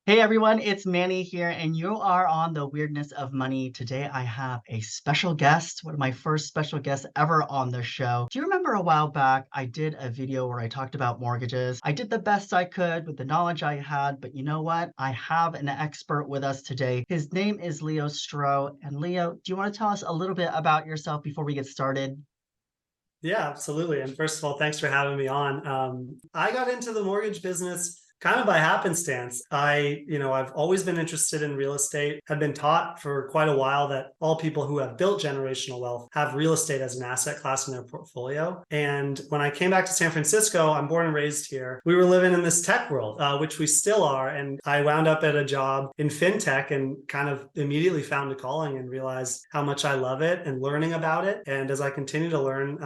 Hey everyone, it's Manny here, and you are on the Weirdness of Money. Today I have a special guest, one of my first special guests ever on the show. Do you remember a while back I did a video where I talked about mortgages? I did the best I could with the knowledge I had, but you know what? I have an expert with us today. His name is Leo Stroe. And Leo, do you want to tell us a little bit about yourself before we get started? Yeah, absolutely. And first of all, thanks for having me on. I got into the mortgage business kind of by happenstance. I've always been interested in real estate, had been taught for quite a while that all people who have built generational wealth have real estate as an asset class in their portfolio. And when I came back to San Francisco, I'm born and raised here. We were living in this tech world, which we still are. And I wound up at a job in fintech and kind of immediately found a calling and realized how much I love it and learning about it. And as I continue to learn,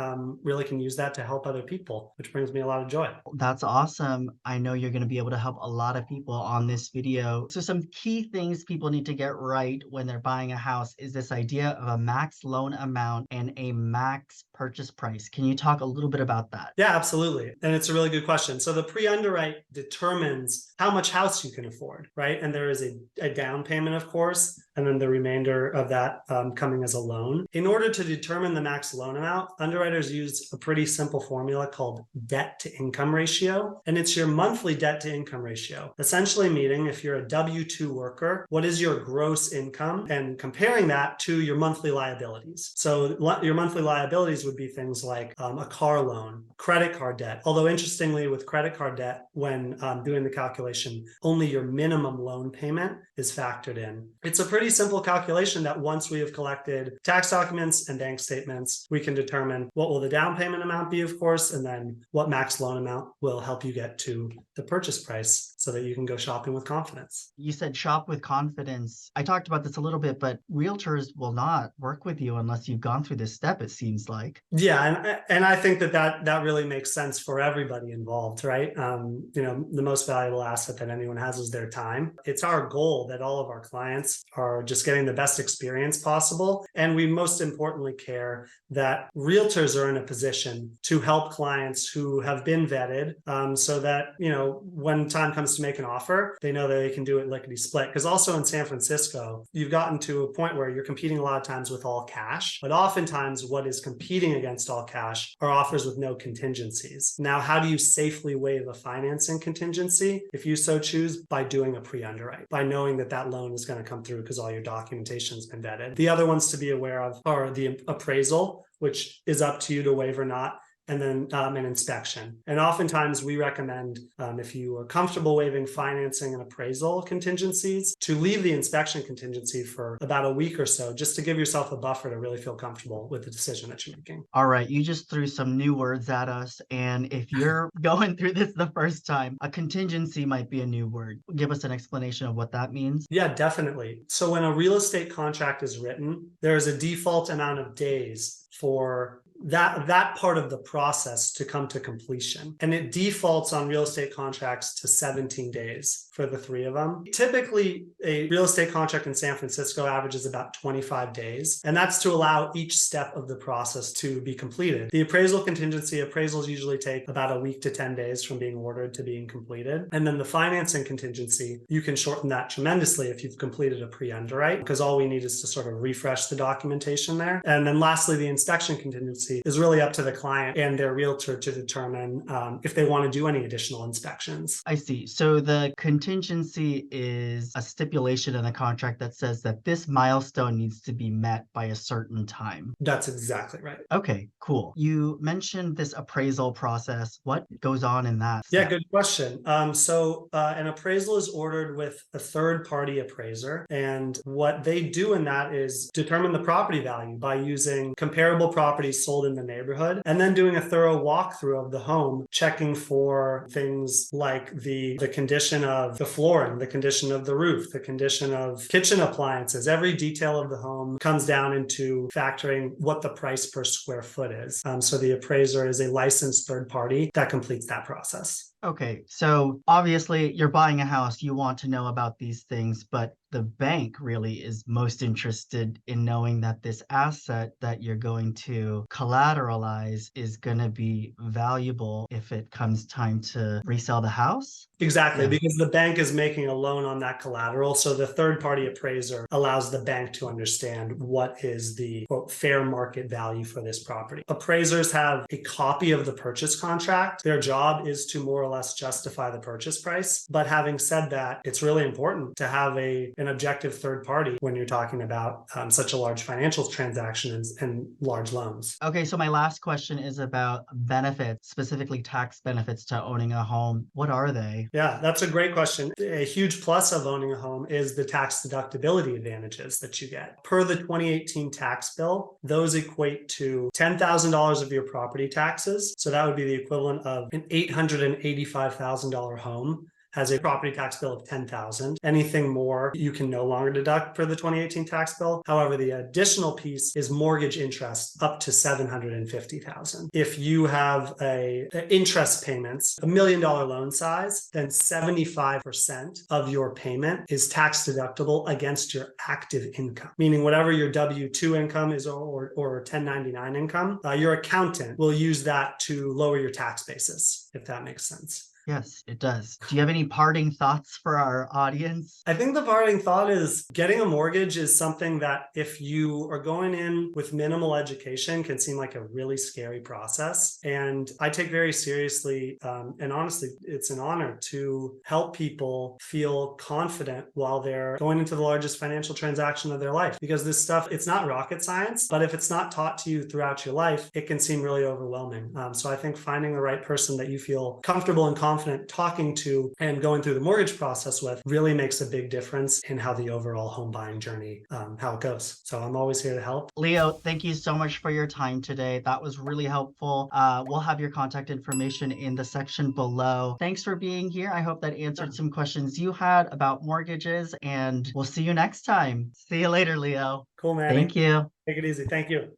really can use that to help other people, which brings me a lot of joy. That's awesome. I know you're going to be able to help a lot of people on this video. So some key things people need to get right when they're buying a house is this idea of a max loan amount and a max purchase price. Can you talk a little bit about that? Yeah, absolutely. And it's a really good question. So the pre-underwrite determines how much house you can afford, right? And there is a down payment, of course, and then the remainder of that coming as a loan. In order to determine the max loan amount, underwriters use a pretty simple formula called debt to income ratio. And it's your monthly debt to income ratio, essentially meaning if you're a W-2 worker, what is your gross income and comparing that to your monthly liabilities. So your monthly liabilities would be things like a car loan, credit card debt. Although interestingly, with credit card debt, when doing the calculation, only your minimum loan payment is factored in. It's a pretty simple calculation that once we have collected tax documents and bank statements, we can determine what will the down payment amount be, of course, and then what max loan amount will help you get to the purchase price so that you can go shopping with confidence. You said shop with confidence. I talked about this a little bit, but realtors will not work with you unless you've gone through this step, it seems like. Yeah, and I think that really makes sense for everybody involved, right? The most valuable asset that anyone has is their time. It's our goal that all of our clients are just getting the best experience possible, and we most importantly care that realtors are in a position to help clients who have been vetted, so that when time comes to make an offer, they know that they can do it lickety split. Because also in San Francisco, you've gotten to a point where you're competing a lot of times with all cash, but oftentimes what is competing against all cash are offers with no contingencies. Now, how do you safely waive a financing contingency? If you so choose, by doing a pre-underwrite, by knowing that that loan is going to come through because all your documentation has been vetted. The other ones to be aware of are the appraisal, which is up to you to waive or not, and then an inspection. And oftentimes we recommend, if you are comfortable waiving financing and appraisal contingencies, to leave the inspection contingency for about a week or so, just to give yourself a buffer to really feel comfortable with the decision that you're making. All right, you just threw some new words at us. And if you're going through this the first time, a contingency might be a new word. Give us an explanation of what that means. Yeah, definitely. So when a real estate contract is written, there is a default amount of days for that part of the process to come to completion. And it defaults on real estate contracts to 17 days for the three of them. Typically, a real estate contract in San Francisco averages about 25 days. And that's to allow each step of the process to be completed. The appraisal contingency, appraisals usually take about a week to 10 days from being ordered to being completed. And then the financing contingency, you can shorten that tremendously if you've completed a pre-underwrite, because all we need is to sort of refresh the documentation there. And then lastly, the inspection contingency is really up to the client and their realtor to determine if they want to do any additional inspections. I see. So the contingency is a stipulation in the contract that says that this milestone needs to be met by a certain time. That's exactly right. Okay, cool. You mentioned this appraisal process. What goes on in that Yeah, step? good question. So an appraisal is ordered with a third-party appraiser, and what they do in that is determine the property value by using comparable properties sold in the neighborhood, and then doing a thorough walkthrough of the home, checking for things like the condition of the flooring, the condition of the roof, the condition of kitchen appliances. Every detail of the home comes down into factoring what the price per square foot is. So the appraiser is a licensed third party that completes that process. Okay, so obviously you're buying a house, you want to know about these things, but the bank really is most interested in knowing that this asset that you're going to collateralize is going to be valuable if it comes time to resell the house. Exactly, Yeah. because the bank is making a loan on that collateral. So the third party appraiser allows the bank to understand what is the quote, fair market value for this property. Appraisers have a copy of the purchase contract. Their job is to more or less justify the purchase price. But having said that, it's really important to have an objective third party when you're talking about such a large financial transaction and large loans. Okay, so my last question is about benefits, specifically tax benefits to owning a home. What are they? Yeah, that's a great question. A huge plus of owning a home is the tax deductibility advantages that you get. Per the 2018 tax bill, those equate to $10,000 of your property taxes. So that would be the equivalent of an $885,000 home has a property tax bill of $10,000. Anything more, you can no longer deduct per the 2018 tax bill. However, the additional piece is mortgage interest up to $750,000. If you have interest payments, $1 million loan size, then 75% of your payment is tax deductible against your active income, meaning whatever your W-2 income is or 1099 income, your accountant will use that to lower your tax basis, if that makes sense. Yes, it does. Do you have any parting thoughts for our audience? I think the parting thought is getting a mortgage is something that if you are going in with minimal education can seem like a really scary process. And I take very seriously, and honestly, it's an honor to help people feel confident while they're going into the largest financial transaction of their life. Because this stuff, it's not rocket science, but if it's not taught to you throughout your life, it can seem really overwhelming. So I think finding the right person that you feel comfortable and confident talking to and going through the mortgage process with really makes a big difference in how the overall home buying journey, how it goes. So I'm always here to help. Leo, thank you so much for your time today. That was really helpful. We'll have your contact information in the section below. Thanks for being here. I hope that answered some questions you had about mortgages, and we'll see you next time. See you later, Leo. Cool, Manny. Thank you. Take it easy. Thank you.